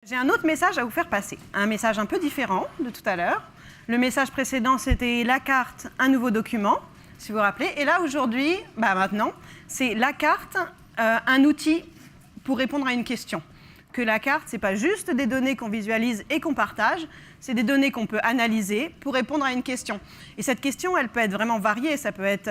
J'ai un autre message à vous faire passer, un message un peu différent de tout à l'heure. Le message précédent, c'était la carte, un nouveau document, si vous vous rappelez. Et là, aujourd'hui, maintenant, c'est la carte, un outil pour répondre à une question. Que la carte, ce n'est pas juste des données qu'on visualise et qu'on partage, c'est des données qu'on peut analyser pour répondre à une question. Et cette question, elle peut être vraiment variée. Ça peut être,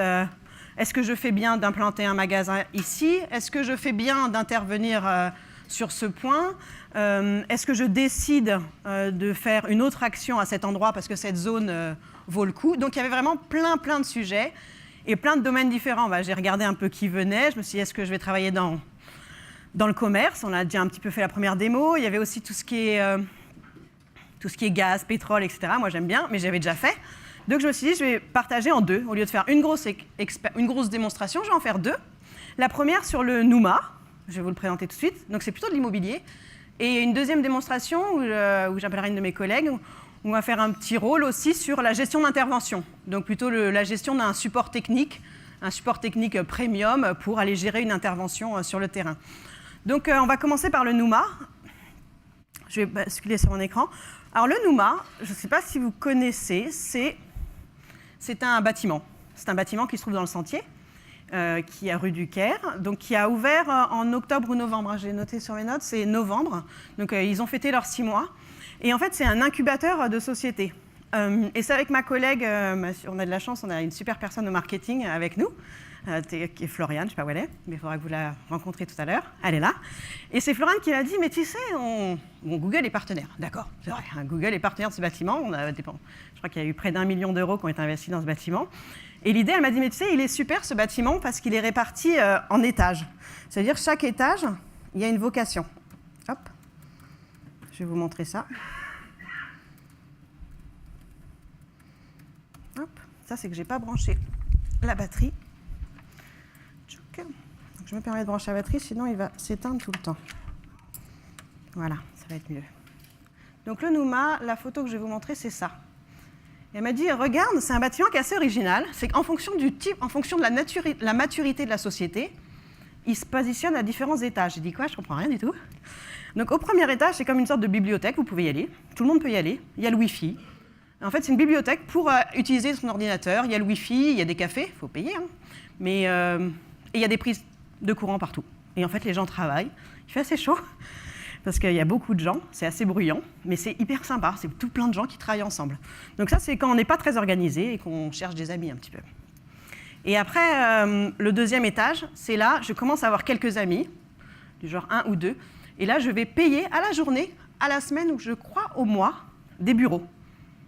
est-ce que je fais bien d'implanter un magasin ici? Est-ce que je fais bien d'intervenir sur ce point? Est-ce que je décide de faire une autre action à cet endroit parce que cette zone vaut le coup? Donc il y avait vraiment plein de sujets et plein de domaines différents. J'ai regardé un peu qui venait. Je me suis dit, est-ce que je vais travailler dans le commerce? On a déjà un petit peu fait la première démo. Il y avait aussi tout ce qui est gaz, pétrole, etc. Moi, j'aime bien, mais j'avais déjà fait. Donc je me suis dit, je vais partager en deux. Au lieu de faire une grosse démonstration, je vais en faire deux. La première sur le Nouma. Je vais vous le présenter tout de suite. Donc c'est plutôt de l'immobilier. Et une deuxième démonstration où j'appellerai une de mes collègues, où on va faire un petit rôle aussi sur la gestion d'intervention. Donc plutôt la gestion d'un support technique, un support technique premium pour aller gérer une intervention sur le terrain. Donc on va commencer par le Nouma. Je vais basculer sur mon écran. Alors le Nouma, je ne sais pas si vous connaissez, c'est un bâtiment. C'est un bâtiment qui se trouve dans le Sentier, qui est à rue du Caire, donc qui a ouvert en octobre ou novembre. J'ai noté sur mes notes, c'est novembre. Donc ils ont fêté leurs 6 mois. Et en fait, c'est un incubateur de sociétés. Et c'est avec ma collègue, on a de la chance, on a une super personne au marketing avec nous, qui est Floriane, je ne sais pas où elle est, mais il faudra que vous la rencontrez tout à l'heure. Elle est là. Et c'est Floriane qui m'a dit, mais tu sais, Google est partenaire. D'accord, c'est vrai, Google est partenaire de ce bâtiment. Je crois qu'il y a eu près d'1 million d'euros qui ont été investis dans ce bâtiment. Et l'idée, elle m'a dit, mais tu sais, il est super ce bâtiment parce qu'il est réparti en étages. C'est-à-dire chaque étage, il y a une vocation. Hop, je vais vous montrer ça. Hop, ça c'est que je n'ai pas branché la batterie. Donc, je me permets de brancher la batterie, sinon il va s'éteindre tout le temps. Voilà, ça va être mieux. Donc le Nouma, la photo que je vais vous montrer, c'est ça. Et elle m'a dit, regarde, c'est un bâtiment qui est assez original. C'est qu'en fonction du type, en fonction de la maturité de la société, il se positionne à différents étages. J'ai dit quoi? Je ne comprends rien du tout. Donc au premier étage, c'est comme une sorte de bibliothèque, vous pouvez y aller. Tout le monde peut y aller. Il y a le Wi-Fi. En fait, c'est une bibliothèque pour utiliser son ordinateur. Il y a le Wi-Fi, il y a des cafés, il faut payer. Mais et il y a des prises de courant partout. Et en fait, les gens travaillent. Il fait assez chaud, parce qu'il y a beaucoup de gens. C'est assez bruyant, mais c'est hyper sympa. C'est tout plein de gens qui travaillent ensemble. Donc ça, c'est quand on n'est pas très organisé et qu'on cherche des amis un petit peu. Et après, le deuxième étage, c'est là, je commence à avoir quelques amis, du genre 1 ou 2. Et là, je vais payer à la journée, à la semaine ou je crois au mois, des bureaux.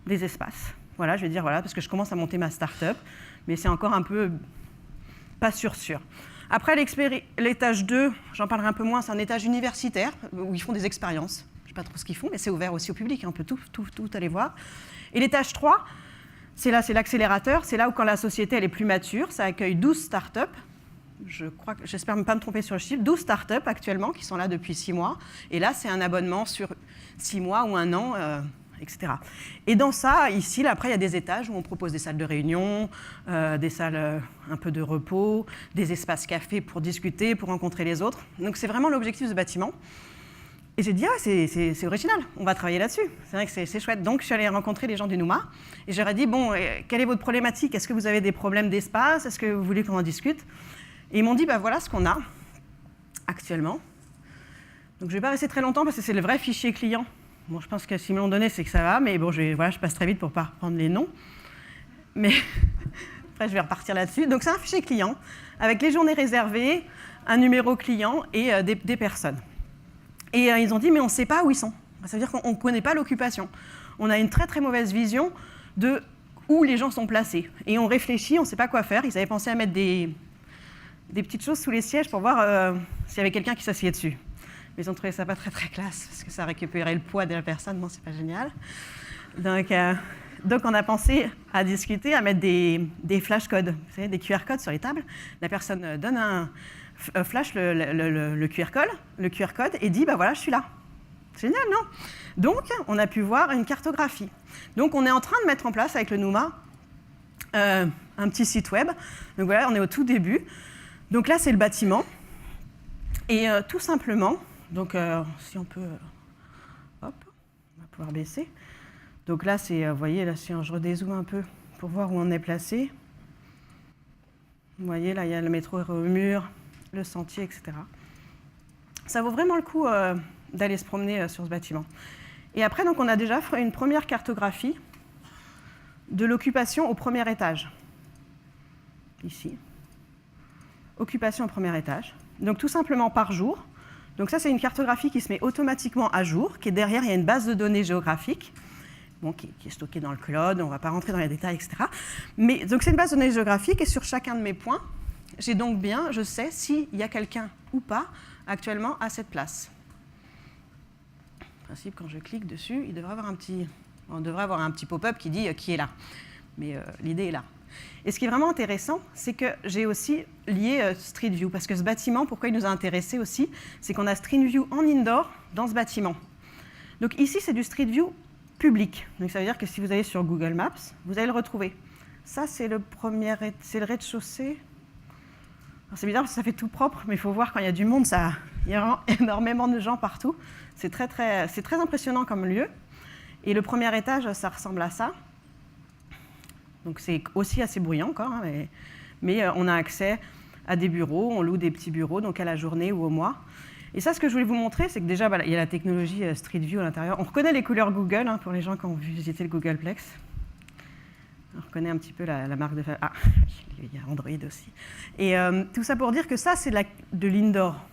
Des espaces. Voilà, je vais dire, voilà, parce que je commence à monter ma start-up, mais c'est encore un peu pas sûr. Après, l'étage 2, j'en parlerai un peu moins, c'est un étage universitaire où ils font des expériences. Je ne sais pas trop ce qu'ils font, mais c'est ouvert aussi au public, on peut tout aller voir. Et l'étage 3, c'est l'accélérateur, c'est là où quand la société elle est plus mature, ça accueille 12 start-up. J'espère ne pas me tromper sur le chiffre, 12 start-up actuellement qui sont là depuis 6 mois. Et là, c'est un abonnement sur 6 mois ou 1 an, etc. Et dans ça, ici, là, après, il y a des étages où on propose des salles de réunion, des salles un peu de repos, des espaces café pour discuter, pour rencontrer les autres. Donc c'est vraiment l'objectif de ce bâtiment. Et j'ai dit, c'est original, on va travailler là-dessus. C'est vrai que c'est chouette. Donc je suis allée rencontrer les gens du Nouma et je leur ai dit, bon, quelle est votre problématique? Est-ce que vous avez des problèmes d'espace? Est-ce que vous voulez qu'on en discute? Et ils m'ont dit, voilà ce qu'on a actuellement. Donc je ne vais pas rester très longtemps parce que c'est le vrai fichier client. Bon, je pense que s'ils me l'ont donné, c'est que ça va, mais bon, je passe très vite pour ne pas reprendre les noms. Mais après, je vais repartir là-dessus. Donc, c'est un fichier client avec les journées réservées, un numéro client et des personnes. Et ils ont dit, mais on ne sait pas où ils sont. Ça veut dire qu'on ne connaît pas l'occupation. On a une très mauvaise vision de où les gens sont placés. Et on réfléchit, on ne sait pas quoi faire. Ils avaient pensé à mettre des petites choses sous les sièges pour voir s'il y avait quelqu'un qui s'asseyait dessus. Mais ils ont trouvé ça pas très classe, parce que ça récupérait le poids de la personne. Bon, c'est pas génial. Donc on a pensé à discuter, à mettre des flashcodes, vous savez, des QR codes sur les tables. La personne donne flash le QR code et dit, voilà, je suis là. C'est génial, non? Donc, on a pu voir une cartographie. Donc, on est en train de mettre en place avec le Nouma un petit site web. Donc voilà, on est au tout début. Donc là, c'est le bâtiment. Et tout simplement, donc si on peut pouvoir baisser. Donc là, vous voyez, là, si je redézoome un peu pour voir où on est placé, vous voyez, là, il y a le métro au mur, le sentier, etc. Ça vaut vraiment le coup d'aller se promener sur ce bâtiment. Et après, donc, on a déjà fait une première cartographie de l'occupation au premier étage. Ici. Occupation au premier étage. Donc, tout simplement par jour. Donc, ça, c'est une cartographie qui se met automatiquement à jour, qui est derrière, il y a une base de données géographique, bon, qui est stockée dans le cloud, on ne va pas rentrer dans les détails, etc. Mais donc, c'est une base de données géographique, et sur chacun de mes points, je sais s'il y a quelqu'un ou pas actuellement à cette place. En principe, quand je clique dessus, on devrait avoir un petit pop-up qui dit qui est là. Mais l'idée est là. Et ce qui est vraiment intéressant, c'est que j'ai aussi lié Street View, parce que ce bâtiment, pourquoi il nous a intéressés aussi, c'est qu'on a Street View en indoor dans ce bâtiment. Donc ici, c'est du Street View public. Donc ça veut dire que si vous allez sur Google Maps, vous allez le retrouver. Ça, c'est le rez-de-chaussée. C'est bizarre parce que ça fait tout propre, mais il faut voir quand il y a du monde, il y a énormément de gens partout. C'est très impressionnant comme lieu. Et le premier étage, ça ressemble à ça. Donc c'est aussi assez bruyant encore, hein, mais on a accès à des bureaux, on loue des petits bureaux, donc à la journée ou au mois. Et ça, ce que je voulais vous montrer, c'est que déjà, il y a la technologie Street View à l'intérieur. On reconnaît les couleurs Google, hein, pour les gens qui ont visité le Googleplex. On reconnaît un petit peu la marque de... Ah, il y a Android aussi. Et tout ça pour dire que ça, c'est de l'indoor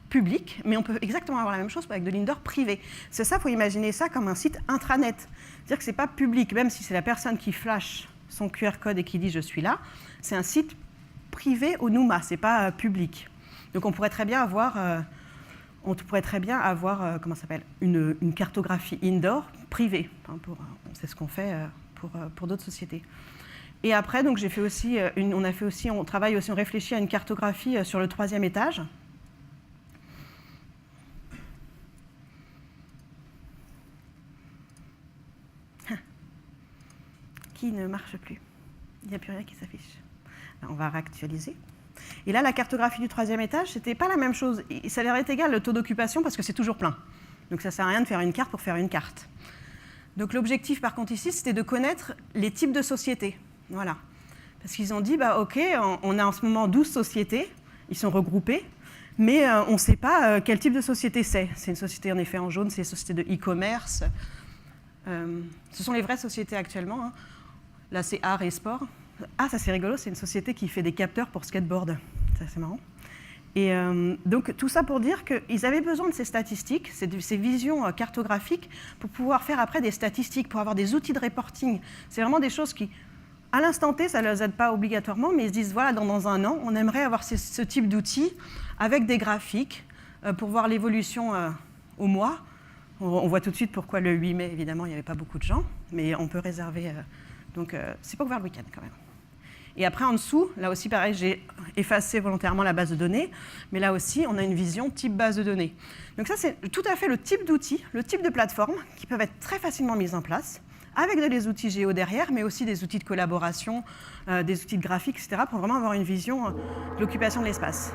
public, mais on peut exactement avoir la même chose avec de l'indoor privé. C'est ça, il faut imaginer ça comme un site intranet. C'est-à-dire que ce n'est pas public, même si c'est la personne qui flash son QR code et qui dit « je suis là », c'est un site privé au NUMA, ce n'est pas public. Donc on pourrait très bien avoir, comment ça s'appelle, une cartographie indoor privée. Hein, c'est ce qu'on fait pour d'autres sociétés. Et après, donc, j'ai fait aussi on réfléchit à une cartographie sur le 3e étage. Qui ne marche plus. Il n'y a plus rien qui s'affiche. On va réactualiser. Et là, la cartographie du 3e étage, ce n'était pas la même chose. Ça leur est égal le taux d'occupation parce que c'est toujours plein. Donc ça ne sert à rien de faire une carte pour faire une carte. Donc l'objectif, par contre, ici, c'était de connaître les types de sociétés. Voilà. Parce qu'ils ont dit, OK, on a en ce moment 12 sociétés, ils sont regroupés, mais on ne sait pas quel type de société c'est. C'est une société, en effet, en jaune, c'est une société de e-commerce. Ce sont les vraies sociétés actuellement. Hein. Là, c'est art et sport. Ah, ça c'est rigolo, c'est une société qui fait des capteurs pour skateboard. Ça, c'est marrant. Et donc, tout ça pour dire qu'ils avaient besoin de ces statistiques, ces visions cartographiques, pour pouvoir faire après des statistiques, pour avoir des outils de reporting. C'est vraiment des choses qui, à l'instant T, ça ne les aide pas obligatoirement, mais ils se disent, voilà, dans un an, on aimerait avoir ce type d'outils avec des graphiques pour voir l'évolution au mois. On voit tout de suite pourquoi le 8 mai, évidemment, il n'y avait pas beaucoup de gens, mais on peut réserver. Donc, c'est pas ouvert le week-end quand même. Et après, en dessous, là aussi, pareil, j'ai effacé volontairement la base de données, mais là aussi, on a une vision type base de données. Donc ça, c'est tout à fait le type d'outils, le type de plateforme qui peuvent être très facilement mises en place, avec des outils géo derrière, mais aussi des outils de collaboration, des outils de graphique, etc., pour vraiment avoir une vision de l'occupation de l'espace.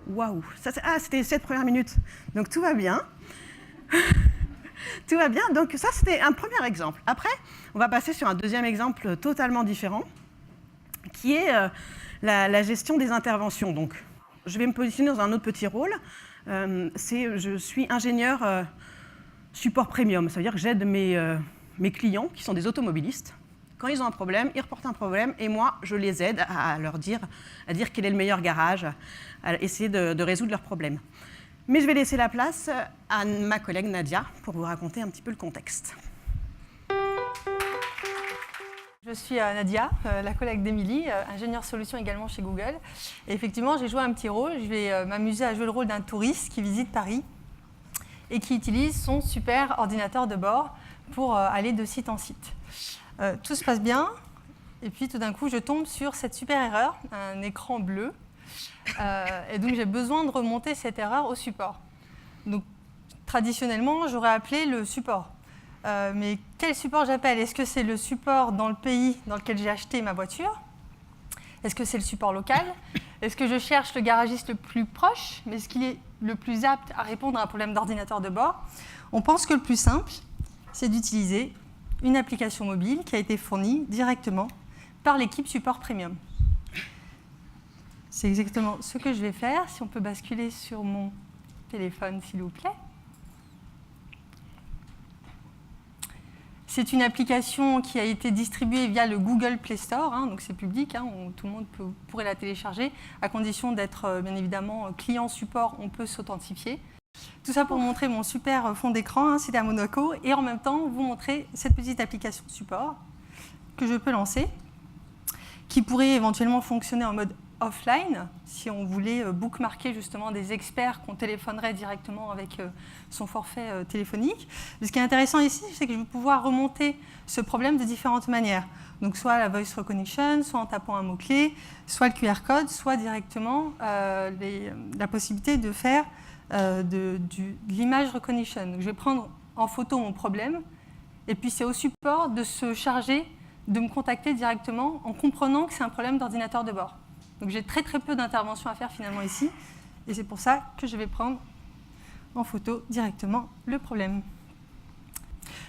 Waouh! C'était les 7 premières minutes. Donc tout va bien. Tout va bien. Donc ça, c'était un premier exemple. Après, on va passer sur un deuxième exemple totalement différent, qui est la gestion des interventions. Donc, je vais me positionner dans un autre petit rôle. Je suis ingénieur support premium. Ça veut dire que j'aide mes clients, qui sont des automobilistes. Quand ils ont un problème, ils reportent un problème, et moi, je les aide à dire quel est le meilleur garage, à essayer de résoudre leurs problèmes. Mais je vais laisser la place à ma collègue Nadia pour vous raconter un petit peu le contexte. Je suis Nadia, la collègue d'Émilie, ingénieure solution également chez Google. Et effectivement, j'ai joué un petit rôle. Je vais m'amuser à jouer le rôle d'un touriste qui visite Paris et qui utilise son super ordinateur de bord pour aller de site en site. Tout se passe bien, et puis tout d'un coup, je tombe sur cette super erreur, un écran bleu. Et donc, j'ai besoin de remonter cette erreur au support. Donc, traditionnellement, j'aurais appelé le support. Mais quel support j'appelle? Est-ce que c'est le support dans le pays dans lequel j'ai acheté ma voiture? Est-ce que c'est le support local? Est-ce que je cherche le garagiste le plus proche? Mais est-ce qu'il est le plus apte à répondre à un problème d'ordinateur de bord? On pense que le plus simple, c'est d'utiliser une application mobile qui a été fournie directement par l'équipe Support Premium. C'est exactement ce que je vais faire. Si on peut basculer sur mon téléphone, s'il vous plaît. C'est une application qui a été distribuée via le Google Play Store, donc c'est public, tout le monde pourrait la télécharger, à condition d'être bien évidemment client support, on peut s'authentifier. Tout ça pour montrer mon super fond d'écran, c'était à Monaco, et en même temps vous montrer cette petite application support que je peux lancer, qui pourrait éventuellement fonctionner en mode offline, si on voulait bookmarker justement des experts qu'on téléphonerait directement avec son forfait téléphonique. Ce qui est intéressant ici, c'est que je vais pouvoir remonter ce problème de différentes manières. Donc soit la voice recognition, soit en tapant un mot-clé, soit le QR code, soit directement la possibilité de faire de l'image recognition. Donc, je vais prendre en photo mon problème, et puis c'est au support de se charger de me contacter directement en comprenant que c'est un problème d'ordinateur de bord. Donc j'ai très peu d'intervention à faire finalement ici, et c'est pour ça que je vais prendre en photo directement le problème.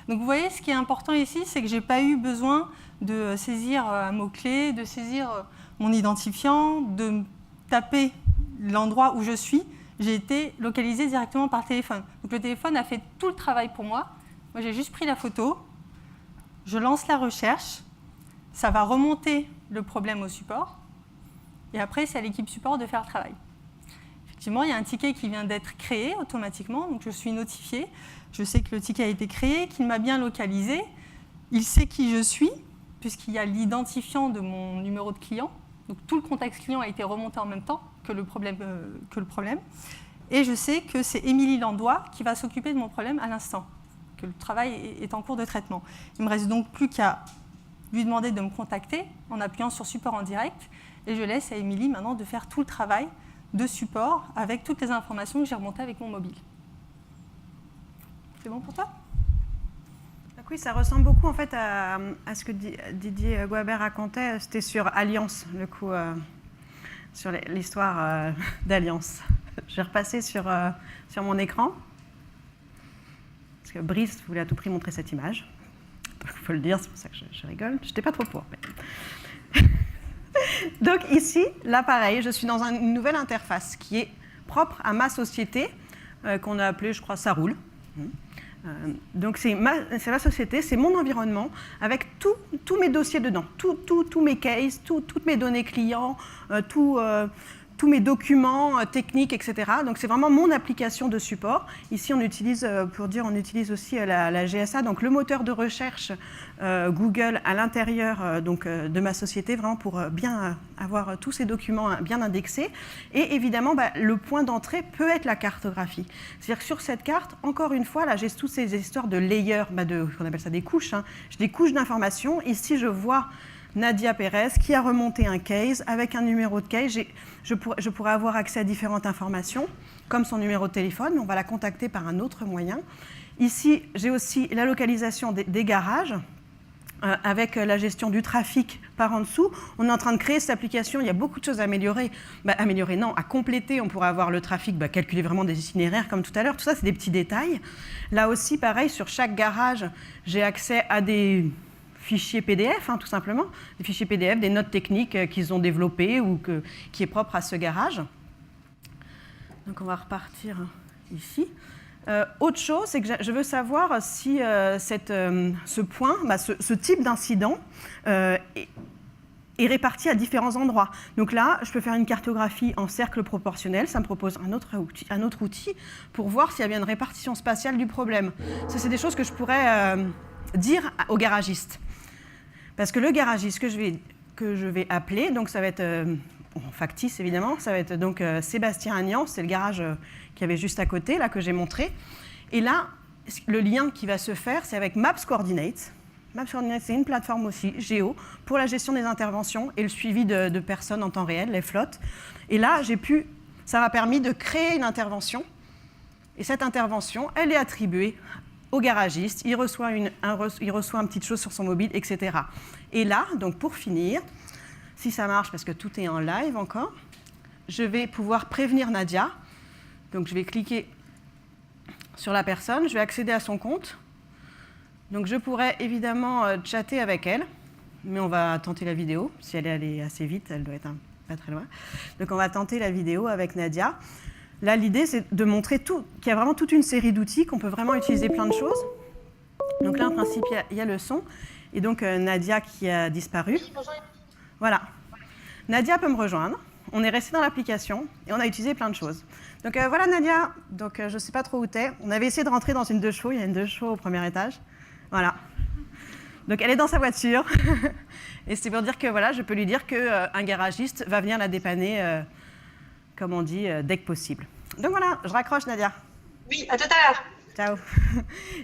Donc vous voyez, ce qui est important ici, c'est que je n'ai pas eu besoin de saisir un mot-clé, de saisir mon identifiant, de taper l'endroit où je suis. J'ai été localisé directement par téléphone. Donc le téléphone a fait tout le travail pour moi. Moi j'ai juste pris la photo, je lance la recherche, ça va remonter le problème au support, et après, c'est à l'équipe support de faire le travail. Effectivement, il y a un ticket qui vient d'être créé automatiquement, donc je suis notifiée. Je sais que le ticket a été créé, qu'il m'a bien localisé. Il sait qui je suis, puisqu'il y a l'identifiant de mon numéro de client. Donc tout le contexte client a été remonté en même temps que le problème. Et je sais que c'est Émilie Landois qui va s'occuper de mon problème à l'instant, que le travail est en cours de traitement. Il ne me reste donc plus qu'à lui demander de me contacter en appuyant sur support en direct. Et je laisse à Émilie maintenant de faire tout le travail de support avec toutes les informations que j'ai remontées avec mon mobile. C'est bon pour toi ? Donc oui, ça ressemble beaucoup en fait à ce que Didier Guabert racontait. C'était sur Alliance, le coup, sur l'histoire d'Alliance. Je vais repasser sur mon écran. Parce que Brice voulait à tout prix montrer cette image. Il faut le dire, c'est pour ça que je rigole. Je n'étais pas trop pour. Mais... Donc ici, là pareil, je suis dans une nouvelle interface qui est propre à ma société, qu'on a appelée, je crois, Ça roule. Donc c'est ma société, c'est mon environnement, avec tous mes dossiers dedans, tous mes cases, toutes mes données clients, tous mes documents techniques, etc. Donc c'est vraiment mon application de support. Ici, on utilise, on utilise aussi la GSA, donc le moteur de recherche Google à l'intérieur de ma société, vraiment pour bien avoir tous ces documents bien indexés. Et évidemment, le point d'entrée peut être la cartographie. C'est-à-dire que sur cette carte, encore une fois, là, j'ai toutes ces histoires de layers, on appelle ça des couches. J'ai des couches d'informations. Ici, je vois Nadia Pérez qui a remonté un case avec un numéro de case. Je pourrais avoir accès à différentes informations, comme son numéro de téléphone, mais on va la contacter par un autre moyen. Ici, j'ai aussi la localisation des garages, avec la gestion du trafic par en dessous. On est en train de créer cette application, il y a beaucoup de choses à améliorer. À compléter, on pourrait avoir le trafic, calculer vraiment des itinéraires comme tout à l'heure. Tout ça, c'est des petits détails. Là aussi, pareil, sur chaque garage, j'ai accès à des fichiers PDF, tout simplement, des fichiers PDF, des notes techniques qu'ils ont développées ou qui est propre à ce garage. Donc on va repartir ici. Autre chose, c'est que je veux savoir si ce point, ce type d'incident est réparti à différents endroits. Donc là, je peux faire une cartographie en cercle proportionnel, ça me propose un autre outil pour voir s'il y a bien une répartition spatiale du problème. Ça, c'est des choses que je pourrais dire au garagiste. Parce que le garagiste que je vais appeler, donc ça va être factice évidemment, ça va être donc Sébastien Agnan, c'est le garage qui avait juste à côté, là que j'ai montré. Et là, le lien qui va se faire, c'est avec Maps Coordinates. Maps Coordinates, c'est une plateforme aussi, géo, pour la gestion des interventions et le suivi de personnes en temps réel, les flottes. Et là, ça m'a permis de créer une intervention. Et cette intervention, elle est attribuée au garagiste, il reçoit une petite chose sur son mobile, etc. Et là, donc pour finir, si ça marche, parce que tout est en live encore, je vais pouvoir prévenir Nadia. Donc je vais cliquer sur la personne, je vais accéder à son compte. Donc je pourrais évidemment chatter avec elle, mais on va tenter la vidéo. Si elle est allée assez vite, elle doit être pas très loin. Donc on va tenter la vidéo avec Nadia. Là, l'idée, c'est de montrer qu'il y a vraiment toute une série d'outils, qu'on peut vraiment utiliser plein de choses. Donc là, en principe, il y a le son. Et donc Nadia qui a disparu. Voilà. Nadia peut me rejoindre. On est resté dans l'application et on a utilisé plein de choses. Donc voilà Nadia, donc, je ne sais pas trop où tu es. On avait essayé de rentrer dans une 2 chevaux, il y a une 2 chevaux au premier étage. Voilà. Donc elle est dans sa voiture. Et c'est pour dire que voilà, je peux lui dire qu'un garagiste va venir la dépanner, comme on dit, dès que possible. Donc voilà, je raccroche Nadia. Oui, à tout à l'heure. Ciao.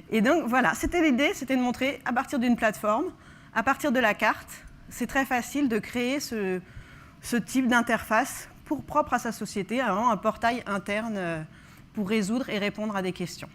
Et donc voilà, c'était l'idée, c'était de montrer à partir d'une plateforme, à partir de la carte, c'est très facile de créer ce type d'interface propre à sa société, un portail interne pour résoudre et répondre à des questions.